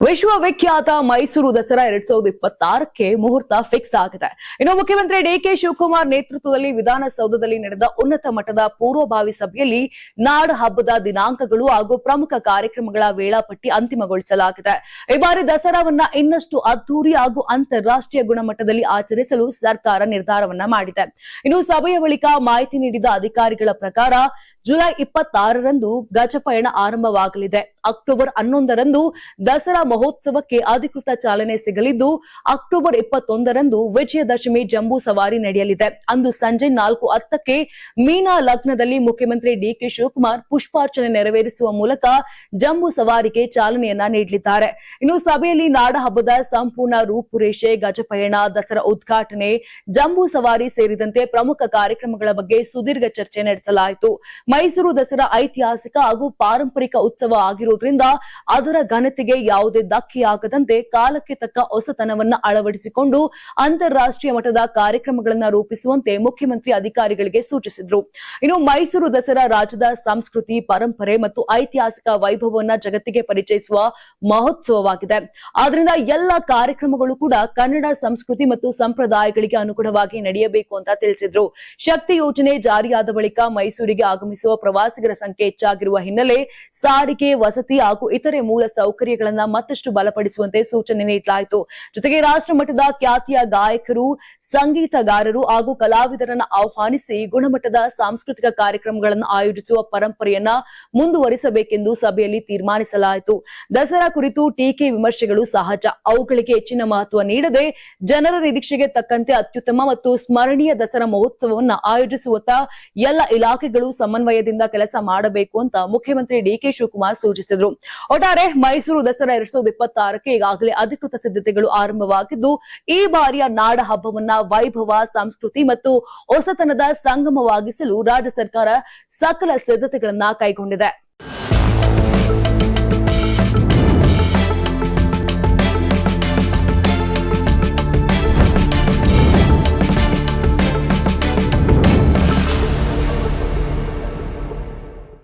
ವಿಶ್ವವಿಖ್ಯಾತ ಮೈಸೂರು ದಸರಾ 2026ಕ್ಕೆ ಮುಹೂರ್ತ ಫಿಕ್ಸ್ ಆಗಿದೆ. ಇನ್ನು ಮುಖ್ಯಮಂತ್ರಿ ಡಿಕೆ ಶಿವಕುಮಾರ್ ನೇತೃತ್ವದಲ್ಲಿ ವಿಧಾನಸೌಧದಲ್ಲಿ ನಡೆದ ಉನ್ನತ ಮಟ್ಟದ ಪೂರ್ವಭಾವಿ ಸಭೆಯಲ್ಲಿ ನಾಡ ಹಬ್ಬದ ದಿನಾಂಕಗಳು ಹಾಗೂ ಪ್ರಮುಖ ಕಾರ್ಯಕ್ರಮಗಳ ವೇಳಾಪಟ್ಟಿ ಅಂತಿಮಗೊಳಿಸಲಾಗಿದೆ. ಈ ಬಾರಿ ದಸರಾವನ್ನ ಇನ್ನಷ್ಟು ಅದ್ದೂರಿ ಹಾಗೂ ಅಂತಾರಾಷ್ಟ್ರೀಯ ಗುಣಮಟ್ಟದಲ್ಲಿ ಆಚರಿಸಲು ಸರ್ಕಾರ ನಿರ್ಧಾರವನ್ನ ಮಾಡಿದೆ. ಇನ್ನು ಸಭೆಯ ಬಳಿಕ ಮಾಹಿತಿ ನೀಡಿದ ಅಧಿಕಾರಿಗಳ ಪ್ರಕಾರ ಜುಲೈ 26ರಂದು ಗಜಪಯಣ ಆರಂಭವಾಗಲಿದೆ. ಅಕ್ಟೋಬರ್ 11ರಂದು ದಸರಾ ಮಹೋತ್ಸವಕ್ಕೆ ಅಧಿಕೃತ ಚಾಲನೆ ಸಿಗಲಿದ್ದು, ಅಕ್ಟೋಬರ್ 21ರಂದು ವಿಜಯದಶಮಿ ಜಂಬೂ ಸವಾರಿ ನಡೆಯಲಿದೆ. ಅಂದು ಸಂಜೆ 4:10ಕ್ಕೆ ಮೀನಾ ಲಗ್ನದಲ್ಲಿ ಮುಖ್ಯಮಂತ್ರಿ ಡಿಕೆ ಶಿವಕುಮಾರ್ ಪುಷ್ಪಾರ್ಚನೆ ನೆರವೇರಿಸುವ ಮೂಲಕ ಜಂಬೂ ಸವಾರಿಗೆ ಚಾಲನೆಯನ್ನ ನೀಡಲಿದ್ದಾರೆ. ಇನ್ನು ಸಭೆಯಲ್ಲಿ ನಾಡ ಹಬ್ಬದ ಸಂಪೂರ್ಣ ರೂಪುರೇಷೆ, ಗಜಪಯಣ, ದಸರಾ ಉದ್ಘಾಟನೆ, ಜಂಬೂ ಸವಾರಿ ಸೇರಿದಂತೆ ಪ್ರಮುಖ ಕಾರ್ಯಕ್ರಮಗಳ ಬಗ್ಗೆ ಸುದೀರ್ಘ ಚರ್ಚೆ ನಡೆಸಲಾಯಿತು. ಮೈಸೂರು ದಸರಾ ಐತಿಹಾಸಿಕ ಹಾಗೂ ಪಾರಂಪರಿಕ ಉತ್ಸವ ಆಗಿರುವುದರಿಂದ ಅದರ ಘನತೆಗೆ ಯಾವುದೇ ಧಕ್ಕೆಯಾಗದಂತೆ ಕಾಲಕ್ಕೆ ತಕ್ಕ ಹೊಸತನವನ್ನ ಅಳವಡಿಸಿಕೊಂಡು ಅಂತಾರಾಷ್ಟ್ರೀಯ ಮಟ್ಟದ ಕಾರ್ಯಕ್ರಮಗಳನ್ನು ರೂಪಿಸುವಂತೆ ಮುಖ್ಯಮಂತ್ರಿ ಅಧಿಕಾರಿಗಳಿಗೆ ಸೂಚಿಸಿದರು. ಇನ್ನು ಮೈಸೂರು ದಸರಾ ರಾಜ್ಯದ ಸಂಸ್ಕೃತಿ, ಪರಂಪರೆ ಮತ್ತು ಐತಿಹಾಸಿಕ ವೈಭವವನ್ನ ಜಗತ್ತಿಗೆ ಪರಿಚಯಿಸುವ ಮಹೋತ್ಸವವಾಗಿದೆ. ಆದ್ರಿಂದ ಎಲ್ಲ ಕಾರ್ಯಕ್ರಮಗಳು ಕೂಡ ಕನ್ನಡ ಸಂಸ್ಕೃತಿ ಮತ್ತು ಸಂಪ್ರದಾಯಗಳಿಗೆ ಅನುಗುಣವಾಗಿ ನಡೆಯಬೇಕು ಅಂತ ತಿಳಿಸಿದ್ರು. ಶಕ್ತಿ ಯೋಜನೆ ಜಾರಿಯಾದ ಬಳಿಕ ಮೈಸೂರಿಗೆ ಆಗಮಿಸುವ ಪ್ರವಾಸಿಗರ ಸಂಖ್ಯೆ ಹೆಚ್ಚಾಗಿರುವ ಹಿನ್ನೆಲೆ ಸಾರಿಗೆ, ವಸತಿ ಹಾಗೂ ಇತರೆ ಮೂಲ ಸೌಕರ್ಯಗಳನ್ನು ಮತ್ತಷ್ಟು ಬಲಪಡಿಸುವಂತೆ ಸೂಚನೆ ನೀಡಲಾಯಿತು. ಜೊತೆಗೆ ರಾಷ್ಟ್ರ ಮಟ್ಟದ ಖ್ಯಾತಿಯ ಗಾಯಕರು, ಸಂಗೀತಗಾರರು ಹಾಗೂ ಕಲಾವಿದರನ್ನು ಆಹ್ವಾನಿಸಿ ಗುಣಮಟ್ಟದ ಸಾಂಸ್ಕೃತಿಕ ಕಾರ್ಯಕ್ರಮಗಳನ್ನು ಆಯೋಜಿಸುವ ಪರಂಪರೆಯನ್ನ ಮುಂದುವರಿಸಬೇಕೆಂದು ಸಭೆಯಲ್ಲಿ ತೀರ್ಮಾನಿಸಲಾಯಿತು. ದಸರಾ ಕುರಿತು ಟೀಕೆ, ವಿಮರ್ಶೆಗಳು ಸಹಜ. ಅವುಗಳಿಗೆ ಹೆಚ್ಚಿನ ಮಹತ್ವ ನೀಡದೆ ಜನರ ನಿರೀಕ್ಷೆಗೆ ತಕ್ಕಂತೆ ಅತ್ಯುತ್ತಮ ಮತ್ತು ಸ್ಮರಣೀಯ ದಸರಾ ಮಹೋತ್ಸವವನ್ನು ಆಯೋಜಿಸುವತ್ತ ಎಲ್ಲ ಇಲಾಖೆಗಳು ಸಮನ್ವಯದಿಂದ ಕೆಲಸ ಮಾಡಬೇಕು ಅಂತ ಮುಖ್ಯಮಂತ್ರಿ ಡಿಕೆ ಶಿವಕುಮಾರ್ ಸೂಚಿಸಿದರು. ಒಟ್ಟಾರೆ ಮೈಸೂರು ದಸರಾ 2026ಕ್ಕೆ ಈಗಾಗಲೇ ಅಧಿಕೃತ ಸಿದ್ಧತೆಗಳು ಆರಂಭವಾಗಿದ್ದು, ಈ ಬಾರಿಯ ನಾಡ ಹಬ್ಬವನ್ನ ವೈಭವ, ಸಂಸ್ಕೃತಿ ಮತ್ತು ಹೊಸತನದ ಸಂಗಮವಾಗಿಸಲು ರಾಜ್ಯ ಸರ್ಕಾರ ಸಕಲ ಸಿದ್ಧತೆಗಳನ್ನ ಕೈಗೊಂಡಿದೆ.